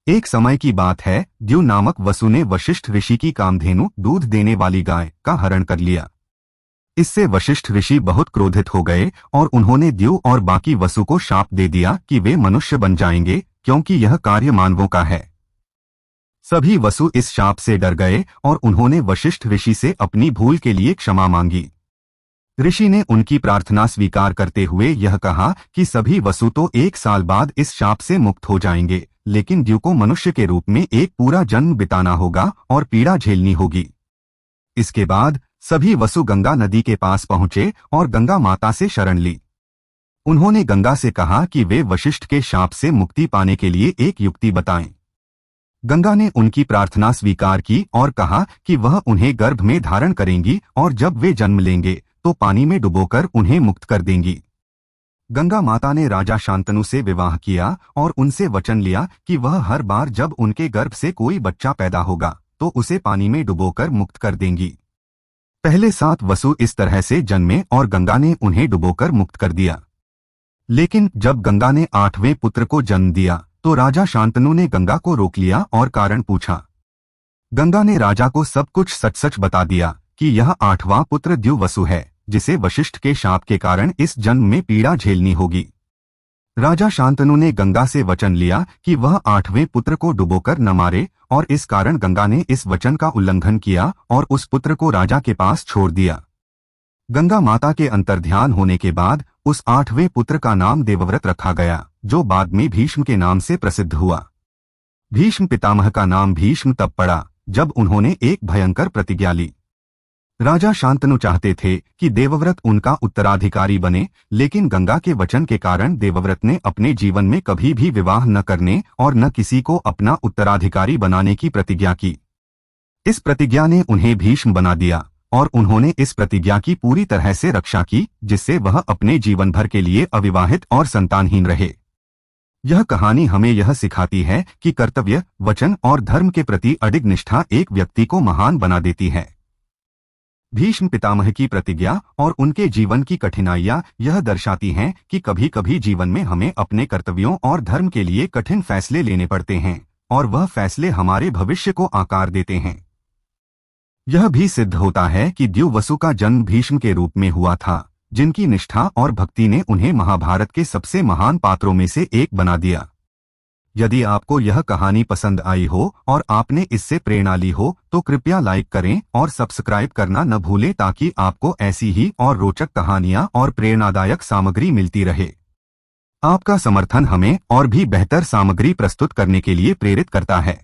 एक समय की बात है, द्यू नामक वसु ने वशिष्ठ ऋषि की कामधेनु दूध देने वाली गाय का हरण कर लिया। इससे वशिष्ठ ऋषि बहुत क्रोधित हो गए और उन्होंने द्यू और बाकी वसु को शाप दे दिया कि वे मनुष्य बन जाएंगे, क्योंकि यह कार्य मानवों का है। सभी वसु इस शाप से डर गए और उन्होंने वशिष्ठ ऋषि से अपनी भूल के लिए क्षमा मांगी। ऋषि ने उनकी प्रार्थना स्वीकार करते हुए यह कहा कि सभी वसु तो 1 साल बाद इस शाप से मुक्त हो जाएंगे, लेकिन द्यू को मनुष्य के रूप में एक पूरा जन्म बिताना होगा और पीड़ा झेलनी होगी। इसके बाद सभी वसु गंगा नदी के पास पहुंचे और गंगा माता से शरण ली। उन्होंने गंगा से कहा कि वे वशिष्ठ के शाप से मुक्ति पाने के लिए एक युक्ति बताएं। गंगा ने उनकी प्रार्थना स्वीकार की और कहा कि वह उन्हें गर्भ में धारण करेंगी और जब वे जन्म लेंगे तो पानी में डुबोकर उन्हें मुक्त कर देंगी। गंगा माता ने राजा शांतनु से विवाह किया और उनसे वचन लिया कि वह हर बार जब उनके गर्भ से कोई बच्चा पैदा होगा तो उसे पानी में डुबोकर मुक्त कर देंगी। पहले 7 वसु इस तरह से जन्मे और गंगा ने उन्हें डुबोकर मुक्त कर दिया। लेकिन जब गंगा ने 8वें पुत्र को जन्म दिया तो राजा शांतनु ने गंगा को रोक लिया और कारण पूछा। गंगा ने राजा को सब कुछ सच सच बता दिया कि यह 8वां पुत्र द्यू वसु है, जिसे वशिष्ठ के शाप के कारण इस जन्म में पीड़ा झेलनी होगी। राजा शांतनु ने गंगा से वचन लिया कि वह 8वें पुत्र को डुबोकर न मारे, और इस कारण गंगा ने इस वचन का उल्लंघन किया और उस पुत्र को राजा के पास छोड़ दिया। गंगा माता के अंतर्ध्यान होने के बाद उस 8वें पुत्र का नाम देवव्रत रखा गया, जो बाद में भीष्म के नाम से प्रसिद्ध हुआ। भीष्म पितामह का नाम भीष्म तब पड़ा जब उन्होंने एक भयंकर प्रतिज्ञा ली। राजा शांतनु चाहते थे कि देवव्रत उनका उत्तराधिकारी बने, लेकिन गंगा के वचन के कारण देवव्रत ने अपने जीवन में कभी भी विवाह न करने और न किसी को अपना उत्तराधिकारी बनाने की प्रतिज्ञा की। इस प्रतिज्ञा ने उन्हें भीष्म बना दिया और उन्होंने इस प्रतिज्ञा की पूरी तरह से रक्षा की, जिससे वह अपने जीवन भर के लिए अविवाहित और संतानहीन रहे। यह कहानी हमें यह सिखाती है कि कर्तव्य, वचन और धर्म के प्रति अडिग निष्ठा एक व्यक्ति को महान बना देती है। भीष्म पितामह की प्रतिज्ञा और उनके जीवन की कठिनाइयां यह दर्शाती हैं कि कभी कभी जीवन में हमें अपने कर्तव्यों और धर्म के लिए कठिन फैसले लेने पड़ते हैं, और वह फैसले हमारे भविष्य को आकार देते हैं। यह भी सिद्ध होता है कि द्यू वसु का जन्म भीष्म के रूप में हुआ था, जिनकी निष्ठा और भक्ति ने उन्हें महाभारत के सबसे महान पात्रों में से एक बना दिया। यदि आपको यह कहानी पसंद आई हो और आपने इससे प्रेरणा ली हो तो कृपया लाइक करें और सब्सक्राइब करना न भूलें, ताकि आपको ऐसी ही और रोचक कहानियां और प्रेरणादायक सामग्री मिलती रहे। आपका समर्थन हमें और भी बेहतर सामग्री प्रस्तुत करने के लिए प्रेरित करता है।